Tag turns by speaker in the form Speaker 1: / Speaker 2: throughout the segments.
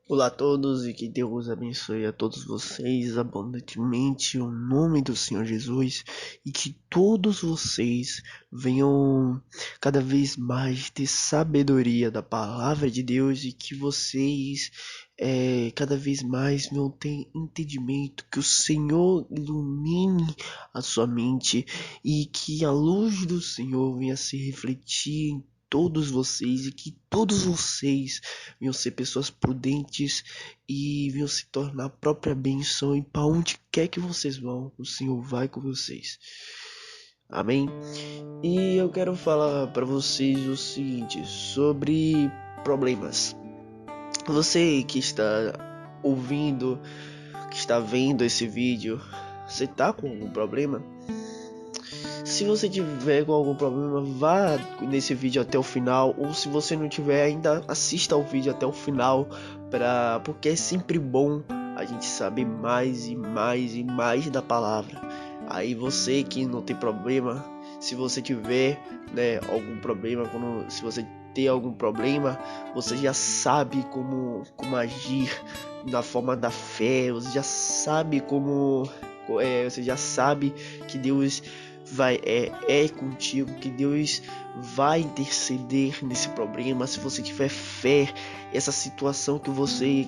Speaker 1: Olá a todos e que Deus abençoe a todos vocês abundantemente, em nome do Senhor Jesus, e que todos vocês venham cada vez mais ter sabedoria da palavra de Deus e que vocês cada vez mais venham ter entendimento, que o Senhor ilumine a sua mente e que a luz do Senhor venha se refletir em todos vocês e que todos vocês venham ser pessoas prudentes e venham se tornar a própria bênção e para onde quer que vocês vão, o Senhor vai com vocês. Amém? E eu quero falar para vocês o seguinte sobre problemas. Você que está ouvindo, que está vendo esse vídeo, você tá com algum problema? Se você tiver com algum problema, vá nesse vídeo até o final, ou se você não tiver ainda, assista ao vídeo até o final, porque é sempre bom a gente saber mais e mais e mais da palavra. Aí você que não tem problema, se você tiver, algum problema, se você ter algum problema, você já sabe como agir na forma da fé, você já sabe você já sabe que Deus é contigo, que Deus vai interceder nesse problema. Se você tiver fé, essa situação que você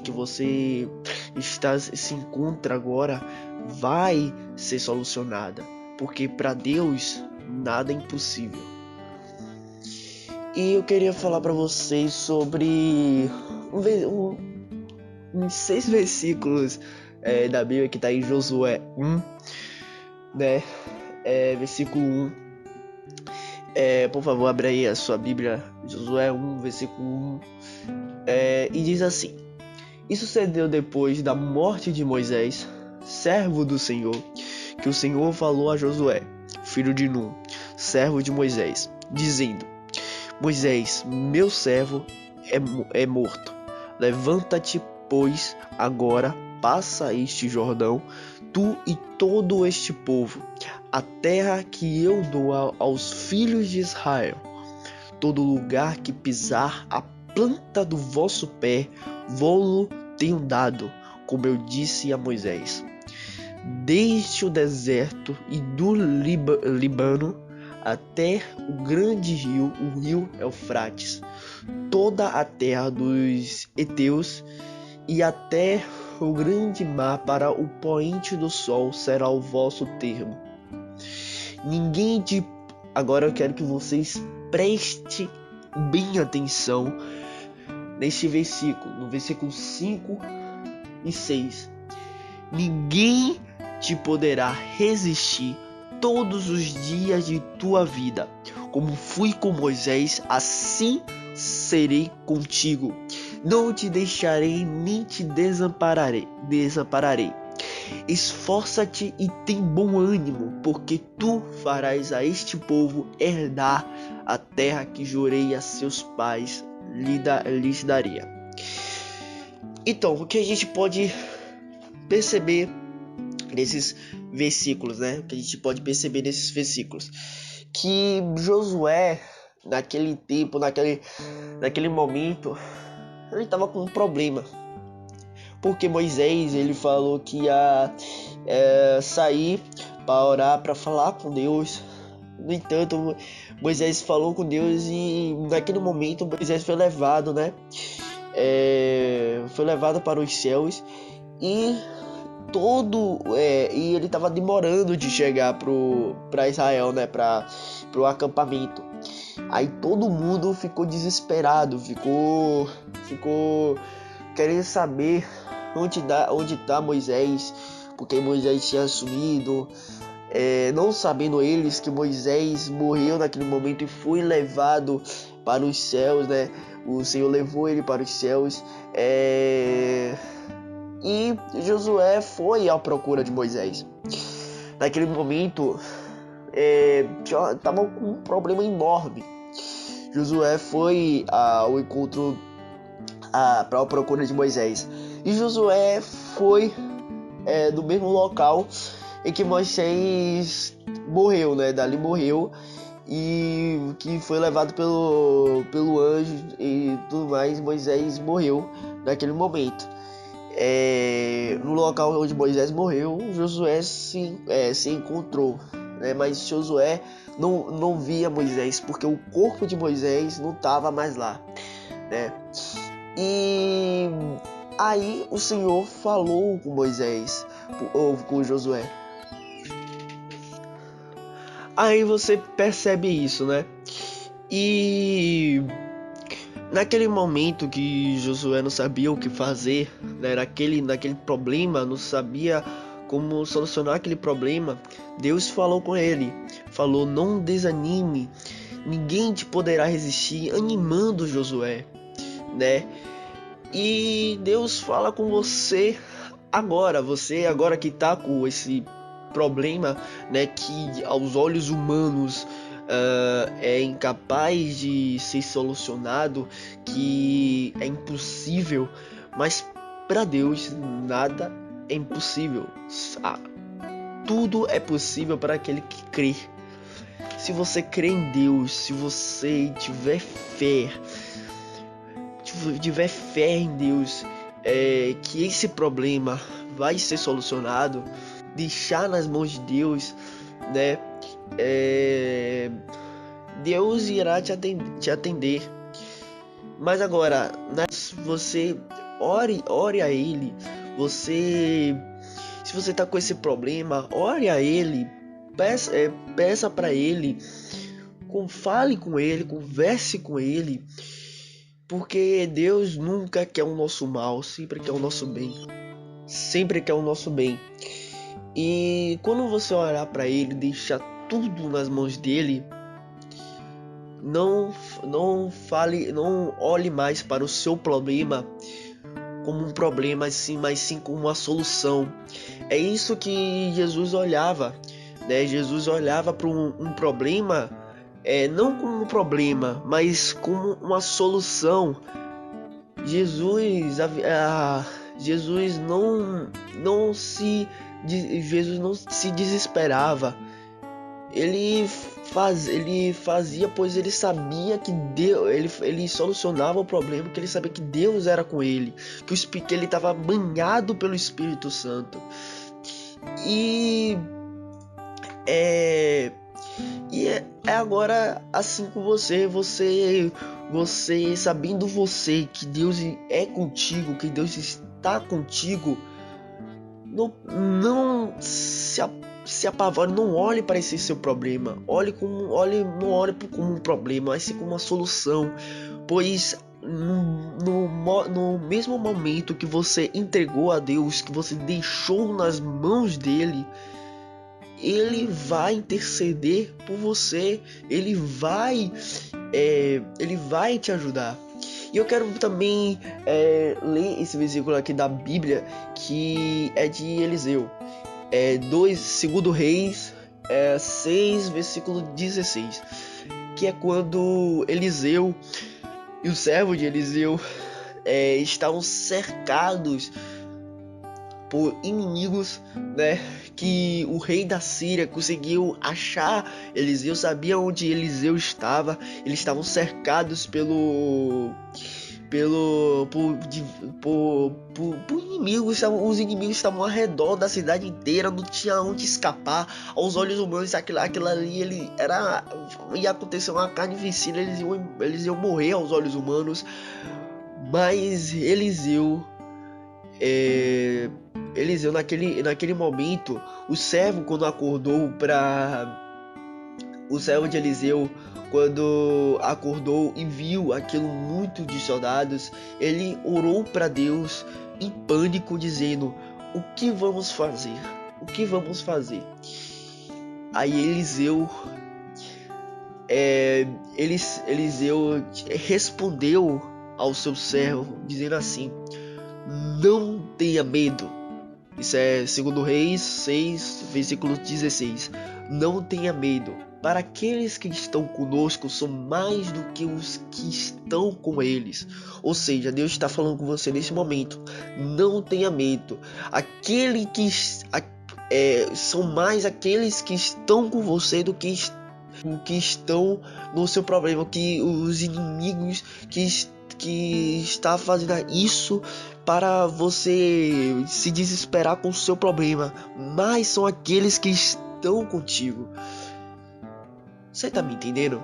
Speaker 1: se encontra agora vai ser solucionada, porque para Deus nada é impossível. E eu queria falar para vocês sobre uns 6 versículos da Bíblia que está em Josué 1, né? Versículo 1. Por favor, abra aí a sua Bíblia, Josué 1, versículo 1. E diz assim: Isso sucedeu depois da morte de Moisés, servo do Senhor, que o Senhor falou a Josué, filho de Nun, servo de Moisés, dizendo: Moisés, meu servo, é morto. Levanta-te, pois, agora passa este Jordão, tu e todo este povo, a terra que eu dou aos filhos de Israel. Todo lugar que pisar a planta do vosso pé, vou-lo tenho dado, como eu disse a Moisés. Desde o deserto e do Líbano até o grande rio, o rio Eufrates, toda a terra dos heteus e até o grande mar para o poente do sol será o vosso termo. Agora eu quero que vocês prestem bem atenção neste versículo, no versículo 5 e 6. Ninguém te poderá resistir todos os dias de tua vida. Como fui com Moisés, assim serei contigo. Não te deixarei nem te desampararei. Esforça-te e tem bom ânimo, porque tu farás a este povo herdar a terra que jurei a seus pais lhes daria. Então, o que a gente pode perceber nesses versículos, né? O que a gente pode perceber nesses versículos? Que Josué, naquele tempo, naquele momento, ele estava com um problema. Porque Moisés, ele falou que ia sair para orar, para falar com Deus. No entanto, Moisés falou com Deus e naquele momento Moisés foi levado, foi levado para os céus e e ele estava demorando de chegar para Israel, para o acampamento. Aí todo mundo ficou desesperado, ficou querendo saber onde tá Moisés, porque Moisés tinha sumido, não sabendo eles que Moisés morreu naquele momento e foi levado para os céus, O Senhor levou ele para os céus, e Josué foi à procura de Moisés. Naquele momento, estava com um problema enorme. Josué foi ao encontro para a procura de Moisés. E Josué foi no mesmo local em que Moisés morreu, né? Dali morreu, e que foi levado pelo anjo e tudo mais. Moisés morreu naquele momento. No local onde Moisés morreu, Josué se encontrou, né? Mas Josué não via Moisés, porque o corpo de Moisés não estava mais lá, né? E aí o Senhor falou com Moisés, ou com Josué. Aí você percebe isso, né? E naquele momento que Josué não sabia o que fazer, né? naquele problema, não sabia como solucionar aquele problema, Deus falou com ele, falou: não desanime, ninguém te poderá resistir, animando Josué, né? E Deus fala com você agora, que tá com esse problema, né, que aos olhos humanos é incapaz de ser solucionado, que é impossível, mas para Deus nada é impossível. Tudo é possível para aquele que crê. Se você crê em Deus, se você tiver fé em Deus, que esse problema vai ser solucionado, deixar nas mãos de Deus, né? Deus irá te atender. Mas agora, você ore a Ele. Se você tá com esse problema, ore a Ele, peça para Ele, fale com Ele, converse com Ele. Porque Deus nunca quer o nosso mal, sempre quer o nosso bem. Sempre quer o nosso bem. E quando você orar para Ele, deixar tudo nas mãos dele, não olhe mais para o seu problema como um problema, mas sim como uma solução. É isso que Jesus olhava, né? Jesus olhava para um problema, não como um problema, mas como uma solução. Jesus não se desesperava. Ele fazia, pois ele sabia que Deus, ele solucionava o problema, porque ele sabia que Deus era com ele, que ele estava banhado pelo Espírito Santo. E é agora assim com você sabendo que Deus é contigo, que Deus está contigo, não se apavore, não olhe para esse seu problema, não olhe como um problema, mas sim como uma solução, pois no mesmo momento que você entregou a Deus, que você deixou nas mãos dele, ele vai interceder por você, ele vai te ajudar. E eu quero também ler esse versículo aqui da Bíblia, que é de Eliseu, 2 Reis 6, versículo 16, que é quando Eliseu e o servo de Eliseu estavam cercados por inimigos, né? Que o rei da Síria conseguiu achar Eliseu, sabia onde Eliseu estava. Eles estavam cercados por inimigos. Os inimigos estavam ao redor da cidade inteira, não tinha onde escapar. Aos olhos humanos, aquilo ali ia acontecer uma carnificina, eles iam morrer aos olhos humanos. Mas Eliseu, naquele momento, o servo de Eliseu, quando acordou e viu aquilo muito de soldados, ele orou para Deus em pânico, dizendo: o que vamos fazer? O que vamos fazer? Aí Eliseu respondeu ao seu servo, dizendo assim: não tenha medo, Isso é 2 Reis 6, versículo 16. Não tenha medo. Para aqueles que estão conosco são mais do que os que estão com eles. Ou seja, Deus está falando com você nesse momento. Não tenha medo. Aquele que são mais aqueles que estão com você do que estão no seu problema, que os inimigos que está fazendo isso para você se desesperar com o seu problema, mas são aqueles que estão contigo. Você tá me entendendo?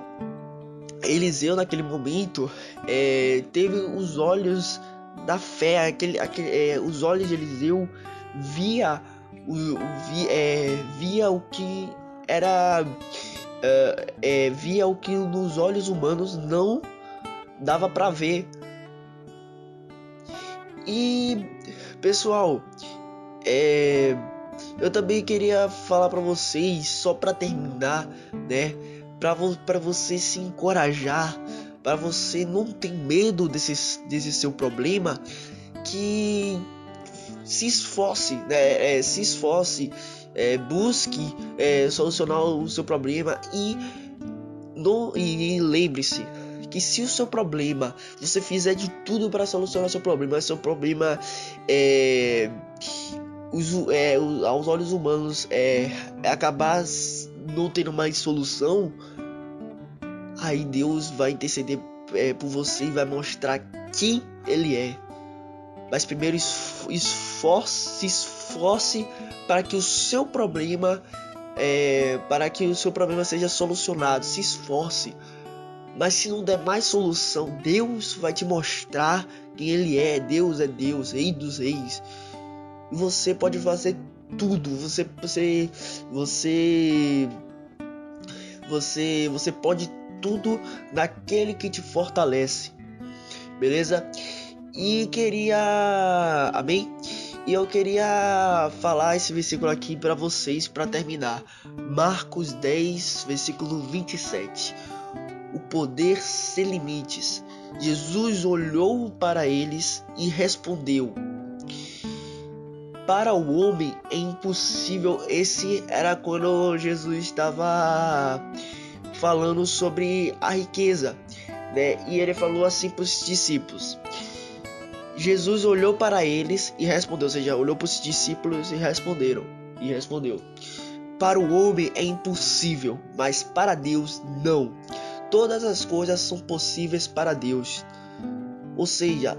Speaker 1: Eliseu naquele momento teve os olhos da fé, os olhos de Eliseu via o que era via o que nos olhos humanos não dava para ver. E pessoal, eu também queria falar para vocês, só para terminar, né, para você se encorajar, para você não ter medo desse seu problema, que se esforce, né, busque solucionar o seu problema e lembre-se que se o seu problema, você fizer de tudo para solucionar o seu problema, aos olhos humanos acabar não tendo mais solução, aí Deus vai interceder por você e vai mostrar quem Ele é. Mas primeiro se esforce para que o seu problema seja solucionado. Se esforce. Mas se não der mais solução, Deus vai te mostrar quem Ele é. Deus é Deus, Rei dos Reis. E você pode fazer tudo. Você pode tudo naquele que te fortalece. Beleza? Amém? E eu queria falar esse versículo aqui para vocês para terminar. Marcos 10, versículo 27. O poder sem limites. Jesus olhou para eles e respondeu: para o homem é impossível. Esse era quando Jesus estava falando sobre a riqueza, né? E ele falou assim para os discípulos. Jesus olhou para eles e respondeu, ou seja, olhou para os discípulos e respondeu: para o homem é impossível, mas para Deus não. Todas as coisas são possíveis para Deus. Ou seja,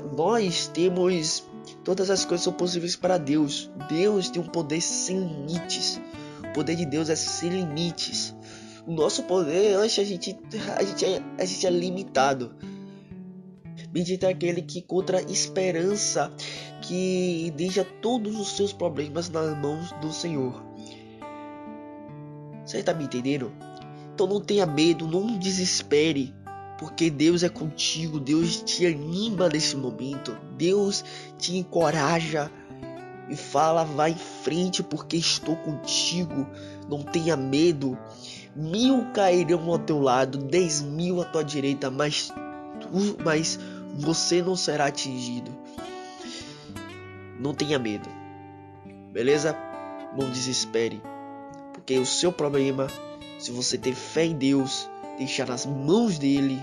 Speaker 1: todas as coisas são possíveis para Deus. Deus tem um poder sem limites. O poder de Deus é sem limites. O nosso poder, a gente é limitado. Bendito é aquele que encontra esperança, que deixa todos os seus problemas nas mãos do Senhor. Você está me entendendo? Então não tenha medo, não desespere, porque Deus é contigo, Deus te anima nesse momento, Deus te encoraja e fala: vai em frente porque estou contigo, não tenha medo. 1000 cairão ao teu lado, 10.000 à tua direita, mas você não será atingido. Não tenha medo, beleza? Não desespere, porque o seu problema, se você ter fé em Deus, deixar nas mãos dele,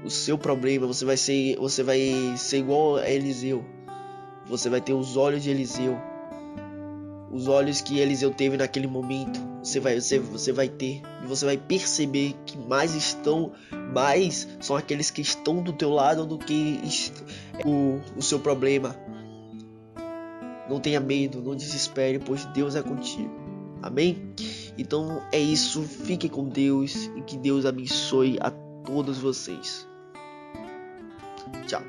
Speaker 1: o seu problema, você vai ser igual a Eliseu. Você vai ter os olhos de Eliseu, os olhos que Eliseu teve naquele momento. Você vai ter, e você vai perceber que mais são aqueles que estão do teu lado do que o seu problema. Não tenha medo, não desespere, pois Deus é contigo. Amém? Então é isso, fique com Deus e que Deus abençoe a todos vocês. Tchau.